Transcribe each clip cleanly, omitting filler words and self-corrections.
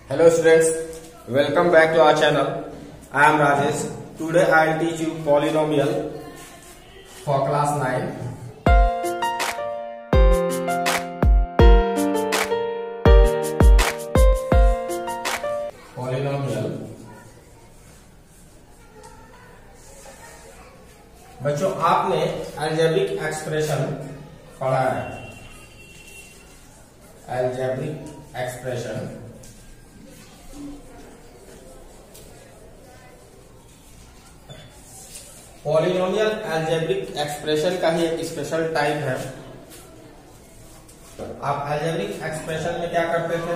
Hello students, welcome back to our channel. I am Rajesh. Today I will teach you polynomial for class 9. Polynomial. बच्चों आपने algebraic expression पढ़ा है। Algebraic expression polynomial algebraic expression का ही एक special type है। आप algebraic expression में क्या करते थे,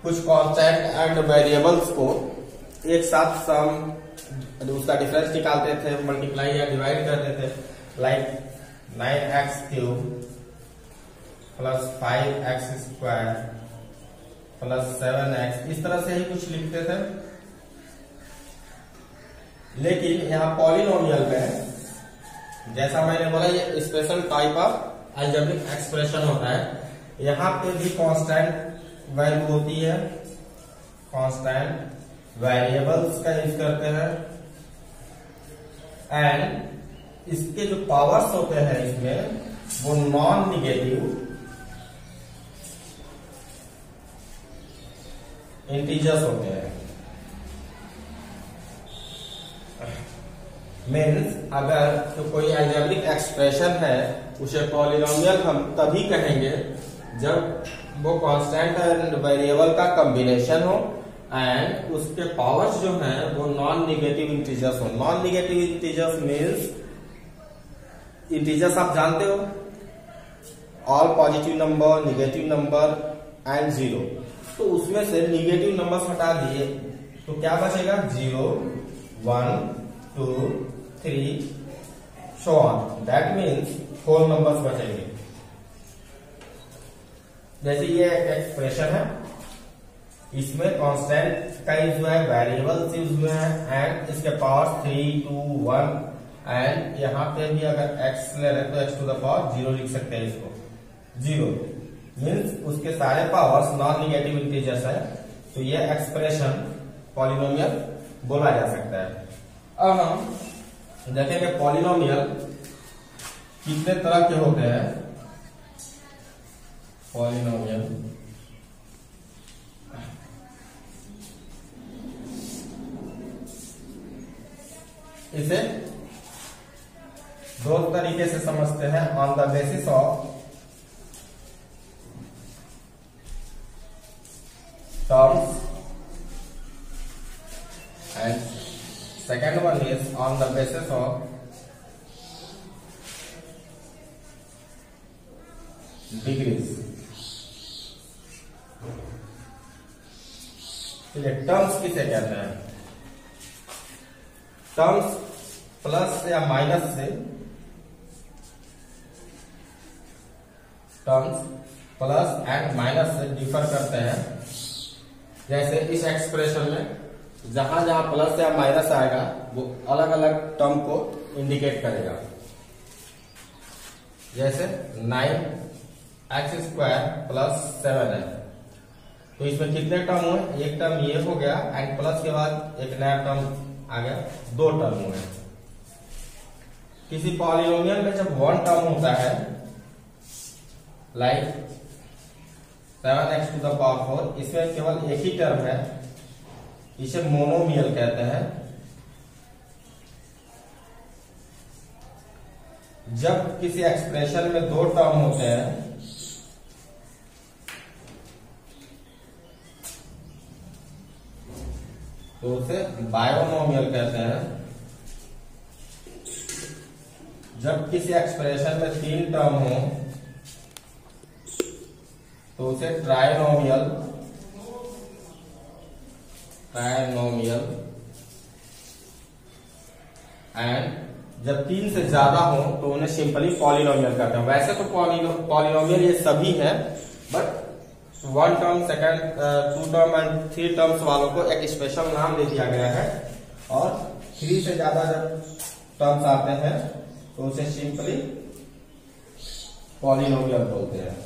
कुछ कांस्टेंट एंड वेरिएबल्स को एक साथ सम उसका डिफरेंस निकालते थे, मल्टीप्लाई या डिवाइड करते थे। Like 9x³ plus 5x² plus 7x, इस तरह से ही कुछ लिखते थे। लेकिन यहाँ पॉलिनोमियल में जैसा मैंने बोला ये special type of algebraic expression होता है। यहाँ पे भी कांस्टेंट वैल्यू होती है, कांस्टेंट वेरिएबल्स का यूज करते हैं एंड इसके जो पावर्स होते हैं इसमें वो नॉन निगेटिव इंटीजर्स होते हैं। मीन्स अगर तो कोई अलजेब्रिक एक्सप्रेशन है उसे पॉलिनोमियल हम तभी कहेंगे जब वो कांस्टेंट एंड वेरिएबल का कॉम्बिनेशन हो एंड उसके पावर्स जो हैं वो नॉन निगेटिव इंटीजर्स हो। Non negative integers means integers आप जानते हो, all positive number, negative number and 0। तो उसमें से निगेटिव नंबर्स हटा दिए तो क्या बचेगा, 0, 1, 2, 3 so on। That means 4 numbers बचेंगे। जैसे ये एक्सप्रेशन है, इसमें कांस्टेंट का यूज हुआ है, वेरिएबल्स यूज हुए हैं एंड इसके पावर 3, 2, 1 एंड यहाँ पे भी अगर x ले रहे तो x टू द पावर 0 लिख सकते हैं। इसको 0 मीन्स उसके सारे पावर्स नॉन निगेटिव इंटीजर्स है, तो ये एक्सप्रेशन पॉलिनोमियल बोला जा सकता है। अब हम देखेंगे पॉलिनोमियल कितने तरह के होते हैं। पॉलिनोमियल इसे दो तरीके से समझते हैं, on the basis of terms and second one is on the basis of degrees। चलिए टर्म्स किसे कहते हैं। टर्म्स प्लस या माइनस से, टर्म्स प्लस एंड माइनस से डिफर करते हैं। जैसे इस एक्सप्रेशन में जहां जहां प्लस या माइनस आएगा वो अलग अलग टर्म को इंडिकेट करेगा। जैसे 9x² प्लस 7 है, तो इसमें कितने टर्म हुए, एक टर्म ये हो गया एंड प्लस के बाद एक नया टर्म आ गया, 2 टर्म हुए। किसी पॉलिनोमियल में जब 1 टर्म होता है like 7x to the power 4, इसमें केवल एक ही टर्म है, इसे मोनोमियल कहते हैं। जब किसी एक्सप्रेशन में 2 टर्म होते हैं तो उसे बायोनोमियल कहते हैं। जब किसी एक्सप्रेशन में 3 टर्म हो तो उसे ट्राइनोमियल एंड जब 3 से ज्यादा हो तो उन्हें सिंपली पॉलिनोमियल कहते हैं। वैसे तो पॉलिनोमियल ये सभी है, but 1 term, 2 term and 3 terms वालों को एक स्पेशल नाम दे दिया गया है और 3 से ज्यादा जब टर्म्स आते हैं तो उसे सिंपली पॉलिनोमियल बोलते हैं।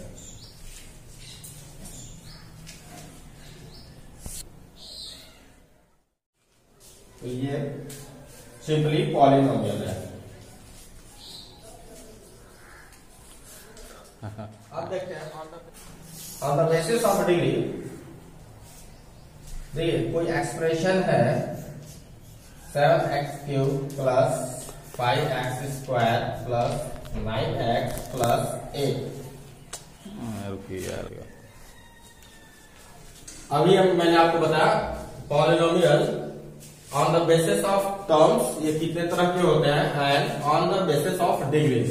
तो ये सिंपली पॉलिनोमियल है। अब देखते हैं on the basis of degree. देखिए कोई एक्सप्रेशन है 7x³ plus 5x² plus 9x plus 8। अभी मैंने आपको बताया polynomial on the basis of terms ये कितने तरह के होते हैं and on the basis of degrees.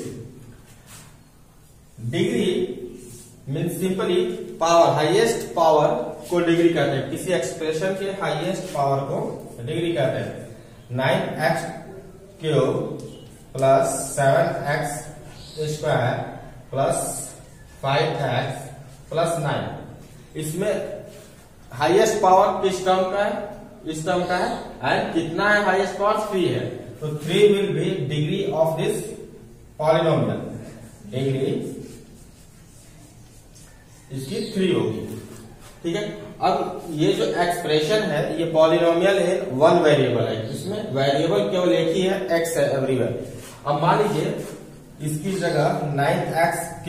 Degree means simply power, highest power को डिग्री कहते हैं। किसी एक्सप्रेशन के हाईएस्ट पावर को डिग्री कहते हैं। 9x³ plus 7x² plus 5x plus 9, इसमें हाईएस्ट पावर किस टर्म का है? इस टर्म का है। एंड कितना है हाईएस्ट पावर? 3 है। तो 3 will be degree of this polynomial. Degree इसकी 3 होगी। ठीक है। अब ये जो एक्सप्रेशन है ये पॉलिनोमियल है, वन वेरिएबल है। इसमें वेरिएबल केवल एक ही है, x है एवरीवेयर। अब मान लीजिए इसकी जगह 9x³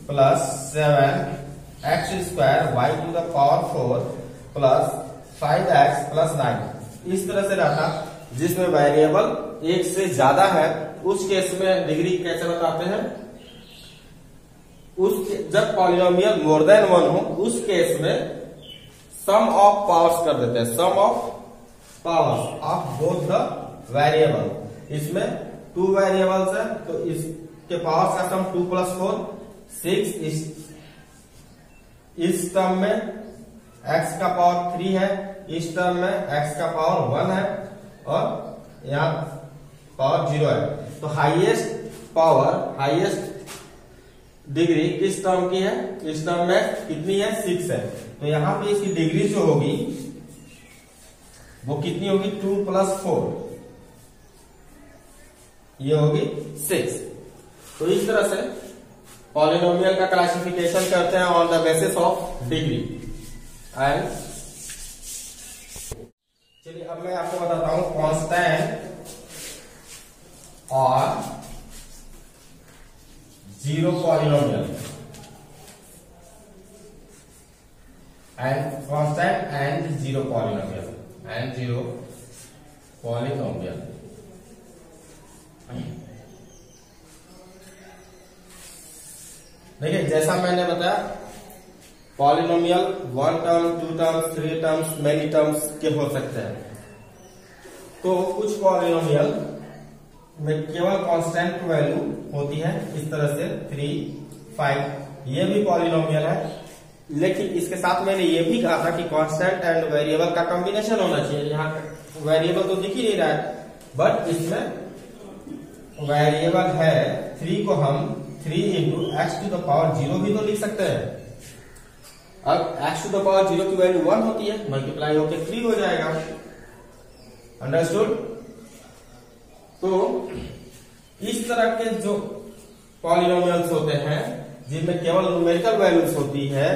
plus 7x² y to the power 4 plus 5x plus 9 इस तरह से रहता, जिसमें वेरिएबल एक से ज्यादा है। उस केस में डिग्री कैसे बताते हैं? जब पॉलिनोमियल मोर देन 1 हो उस केस में सम ऑफ पावर्स कर देते हैं। Sum of powers of both the variable. इसमें 2 वेरिएबल्स है तो इसके पावर्स का सम 2 प्लस 4 6। इस टर्म में x का पावर 3 है, इस टर्म में x का पावर 1 है और यहाँ पावर 0 है। तो हाईएस्ट पावर, हाईएस्ट डिग्री किस टर्म की है? इस टर्म में कितनी है? 6 है। तो यहां पे इसकी डिग्री जो होगी वो कितनी होगी? 2 प्लस 4, ये होगी 6। तो इस तरह से पॉलिनोमियल का क्लासिफिकेशन करते हैं on the basis of degree. And चलिए अब मैं आपको बताता हूं कांस्टेंट और zero polynomial and constant and zero polynomial देखिए जैसा मैंने बताया polynomial 1 term, 2 terms, 3 terms, many terms के हो सकते हैं। तो कुछ पॉलिनोमियल में केवल कांस्टेंट वैल्यू होती है, इस तरह से 3, 5 ये भी पॉलिनोमियल है। लेकिन इसके साथ मैंने ये भी कहा था कि कांस्टेंट एंड वेरिएबल का कॉम्बिनेशन होना चाहिए। यहाँ वेरिएबल तो दिख ही नहीं रहा है, बट इसमें वेरिएबल है 3 को हम 3 into X to the power 0 भी तो लिख सकते हैं। अब x टू द पावर 0 की वैल्यू 1 होती है, मल्टीप्लाई होकर 3 हो जाएगा। अंडरस्टूड? तो इस तरह के जो पॉलिनोमियल्स होते हैं जिनमें केवल न्यूमेरिकल वैल्यूज होती है,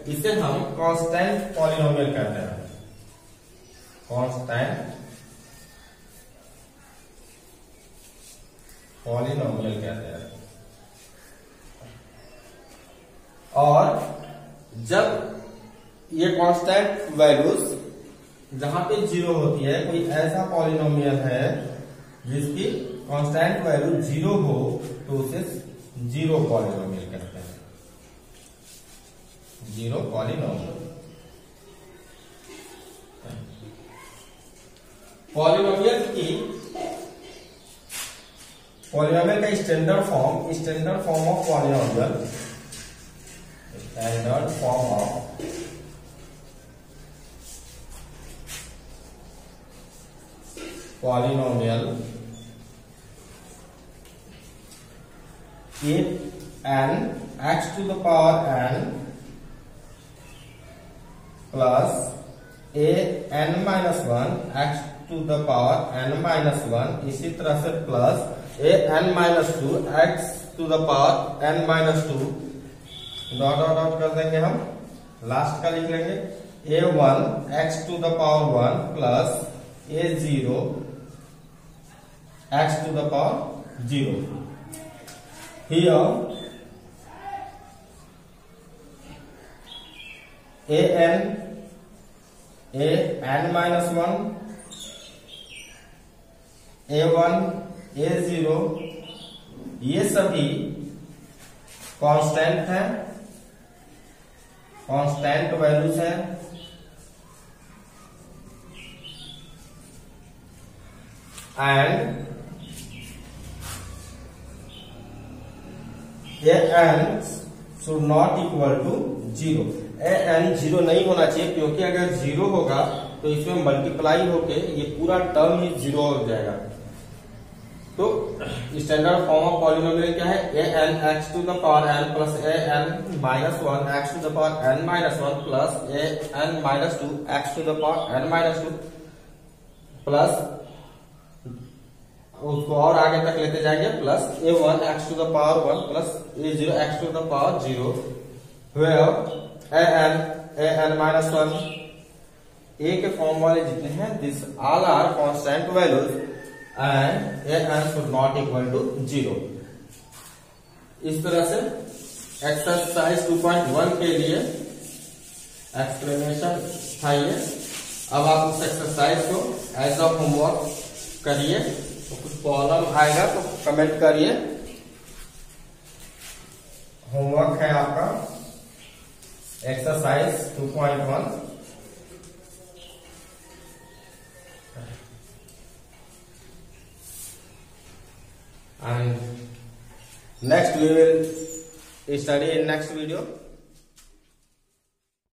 इसे हम कांस्टेंट पॉलिनोमियल कहते हैं। कांस्टेंट पॉलिनोमियल कहते हैं। और जब ये कांस्टेंट वैल्यूज जहां पे 0 होती है, कोई ऐसा पॉलिनोमियल है जिसकी कांस्टेंट वैल्यू 0 हो तो उसे जीरो पॉलिनोमियल कहते हैं। Zero polynomial. पॉलिनोमियल का standard form of polynomial, standard form of polynomial if n x to the power n plus a n minus 1 x to the power n minus 1 इसी तरह से plus a n minus 2 x to the power n minus 2 dot dot dot कर देंगे, हम last का लिख लेंगे a1 x to the power 1 plus a0 x to the power 0. Here an minus 1, a1 a0 ये सभी कांस्टेंट हैं, constant values हैं। And an should not equal to 0। an 0 नहीं होना चाहिए, क्योंकि अगर 0 होगा तो इसमें मल्टीप्लाई होके ये पूरा टर्म ही 0 हो जाएगा। तो स्टैंडर्ड फॉर्म ऑफ पॉलिनोमियल क्या है? an x to the power n plus an minus 1 x to the power n minus 1 plus an minus 2 x to the power n minus 2 plus उसको और आगे तक लेते जाएंगे plus a1 x to the power 1 plus a0 x to the power 0 where an minus 1 a के form वाले जितने हैं this all are constant values and an should not equal to 0। इस तरह से एक्सरसाइज 2.1 के लिए एक्सप्लेनेशन था ये। अब आप उस एक्सरसाइज को एज अ होमवर्क करिए, तो कुछ प्रॉब्लम आएगा तो कमेंट करिए। होमवर्क है आपका exercise 2.1। and next we will study in next video।